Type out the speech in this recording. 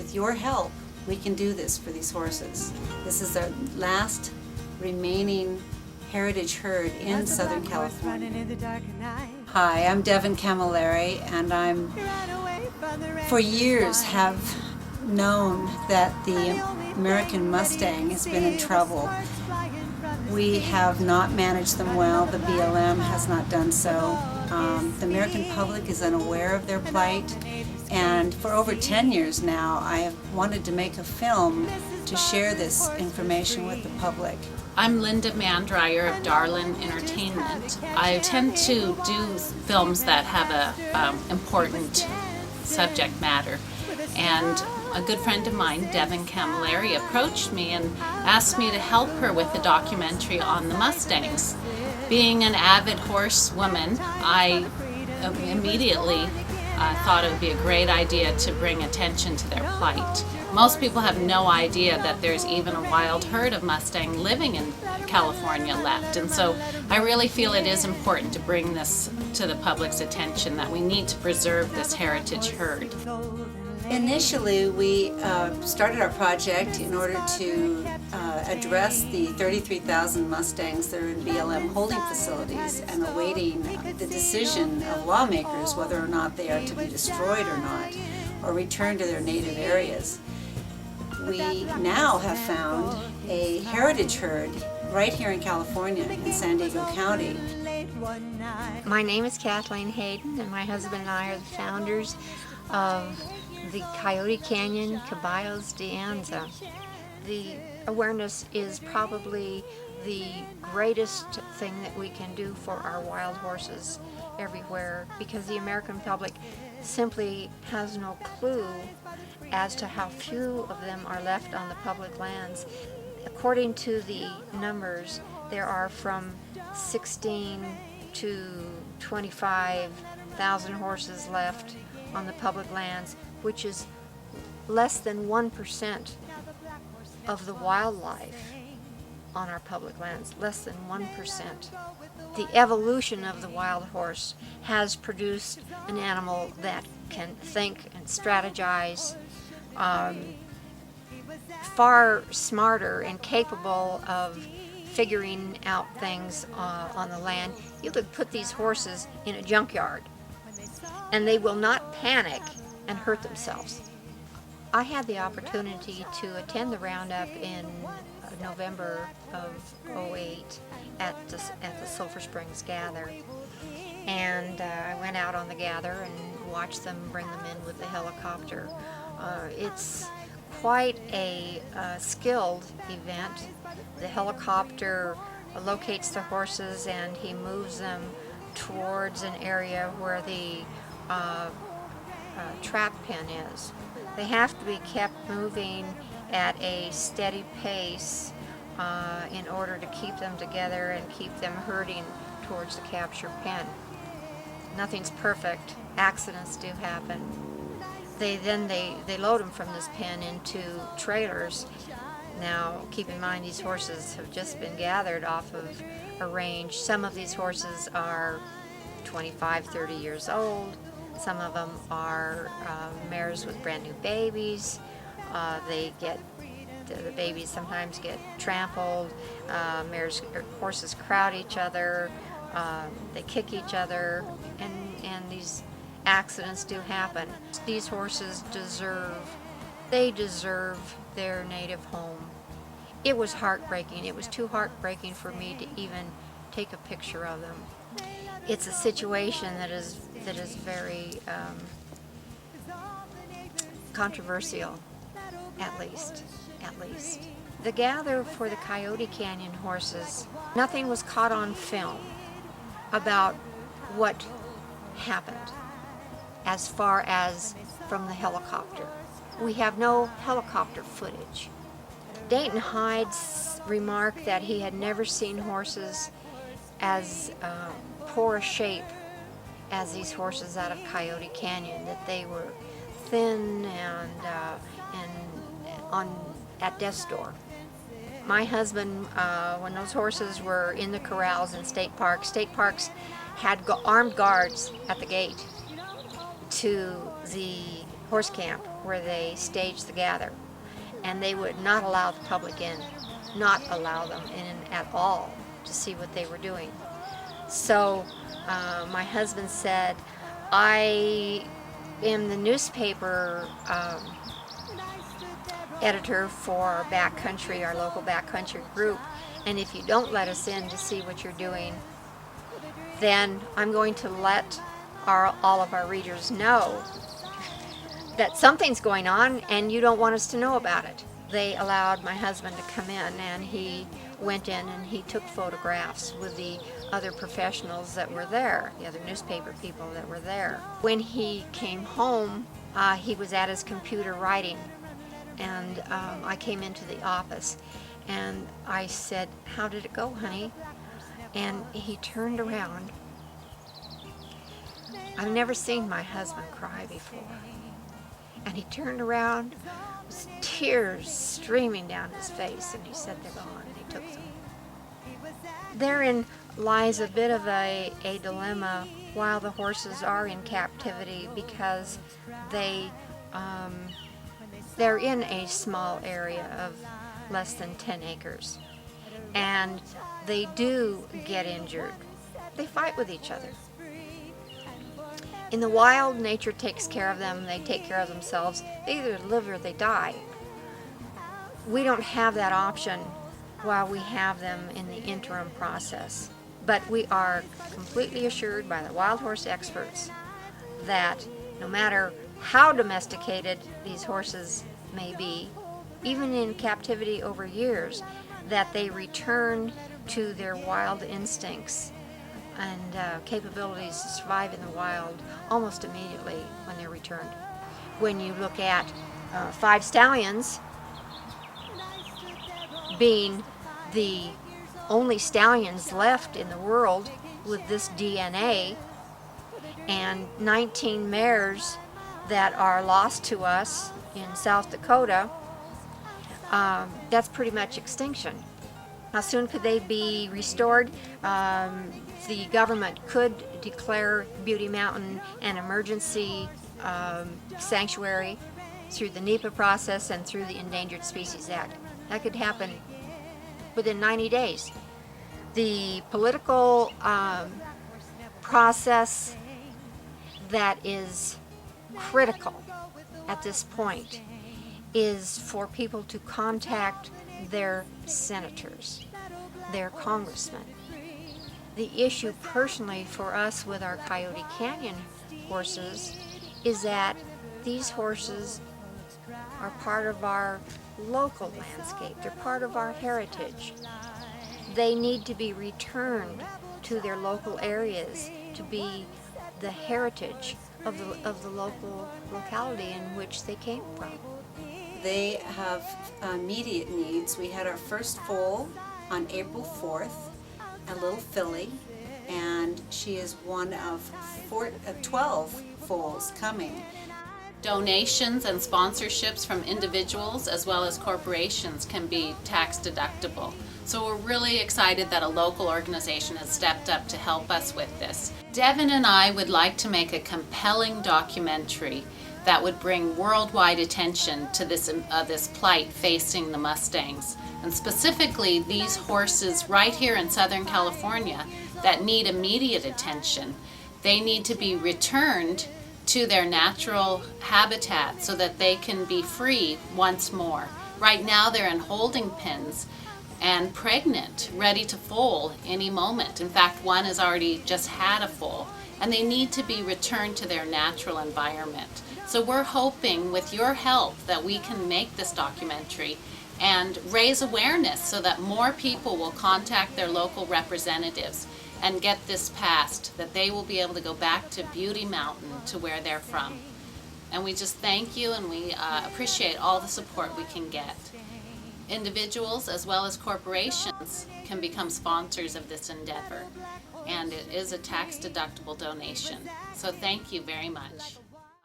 with your help, we can do this for these horses. This is our last remaining heritage herd in Southern California. Hi, I'm Devin Camilleri, and I'm for years have known that the American Mustang has been in trouble. We have not managed them well. The BLM has not done so. The American public is unaware of their plight, and for over 10 years now I have wanted to make a film to share this information with the public. I'm Mandrayar of Darlin Entertainment. I tend to do films that have a important subject matter, and a good friend of mine, Devin Camilleri, approached me and asked me to help her with a documentary on the Mustangs. Being an avid horse woman, I immediately thought it would be a great idea to bring attention to their plight. Most people have no idea that there's even a wild herd of Mustang living in California left, and so I really feel it is important to bring this to the public's attention, that we need to preserve this heritage herd. Initially, we started our project in order to address the 33,000 Mustangs that are in BLM holding facilities and awaiting the decision of lawmakers whether or not they are to be destroyed or not, or returned to their native areas. We now have found a heritage herd right here in California, in San Diego County. My name is Kathleen Hayden, and my husband and I are the founders of the Coyote Canyon Caballos de Anza. The awareness is probably the greatest thing that we can do for our wild horses everywhere, because the American public simply has no clue as to how few of them are left on the public lands. According to the numbers, there are from 16 to 25,000 horses left on the public lands, which is less than 1% of the wildlife on our public lands, less than 1%. The evolution of the wild horse has produced an animal that can think and strategize, far smarter and capable of figuring out things on the land. You could put these horses in a junkyard and they will not panic and hurt themselves. I had the opportunity to attend the roundup in November of '08 at the Sulphur Springs Gather, and I went out on the gather and watched them bring them in with the helicopter. It's quite a skilled event. The helicopter locates the horses and he moves them towards an area where the trap pen is. They have to be kept moving at a steady pace in order to keep them together and keep them herding towards the capture pen. Nothing's perfect. Accidents do happen. They load them from this pen into trailers. Now, keep in mind, these horses have just been gathered off of a range. Some of these horses are 25, 30 years old. Some of them are mares with brand new babies. The babies sometimes get trampled. Horses crowd each other. They kick each other, and these accidents do happen. These horses deserve their native home. It was heartbreaking. It was too heartbreaking for me to even take a picture of them. It's a situation that is very controversial, at least. The gather for the Coyote Canyon horses, nothing was caught on film about what happened as far as from the helicopter. We have no helicopter footage. Dayton Hyde's remark that he had never seen horses as poor a shape as these horses out of Coyote Canyon, that they were thin and at death's door. My husband, when those horses were in the corrals in state parks had armed guards at the gate to the horse camp where they staged the gather, and they would not allow the public in, not allow them in at all to see what they were doing. So my husband said, I am the newspaper editor for our backcountry, our local backcountry group, and if you don't let us in to see what you're doing, then I'm going to let all of our readers know that something's going on and you don't want us to know about it. They allowed my husband to come in, and he went in and he took photographs with the other professionals that were there, the other newspaper people that were there. When he came home, he was at his computer writing, and I came into the office and I said, "How did it go, honey?" And he turned around. I've never seen my husband cry before. And he turned around with tears streaming down his face, and he said, "They're gone," and he took them. Therein lies a bit of a dilemma while the horses are in captivity, because they're in a small area of less than 10 acres. And they do get injured. They fight with each other. In the wild, nature takes care of them. They take care of themselves. They either live or they die. We don't have that option while we have them in the interim process. But we are completely assured by the wild horse experts that no matter how domesticated these horses may be, even in captivity over years, that they return to their wild instincts and capabilities to survive in the wild almost immediately when they're returned. When you look at 5 stallions being the only stallions left in the world with this DNA, and 19 mares that are lost to us in South Dakota, that's pretty much extinction. How soon could they be restored? The government could declare Beauty Mountain an emergency sanctuary through the NEPA process and through the Endangered Species Act. That could happen within 90 days. The political process that is critical at this point is for people to contact their senators, their congressmen. The issue personally for us with our Coyote Canyon horses is that these horses are part of our local landscape. They're part of our heritage. They need to be returned to their local areas to be the heritage of the local locality in which they came from. They have immediate needs. We had our first foal on April 4th, a little filly, and she is one of 12 foals coming. Donations and sponsorships from individuals as well as corporations can be tax deductible. So we're really excited that a local organization has stepped up to help us with this. Devin and I would like to make a compelling documentary that would bring worldwide attention to this plight facing the Mustangs, and specifically these horses right here in Southern California that need immediate attention. They need to be returned to their natural habitat so that they can be free once more. Right now they're in holding pens and pregnant, ready to foal any moment. In fact, one has already just had a foal, and they need to be returned to their natural environment. So we're hoping with your help that we can make this documentary and raise awareness so that more people will contact their local representatives and get this passed, that they will be able to go back to Beauty Mountain, to where they're from. And we just thank you, and we appreciate all the support we can get. Individuals as well as corporations can become sponsors of this endeavor, and it is a tax-deductible donation. So thank you very much.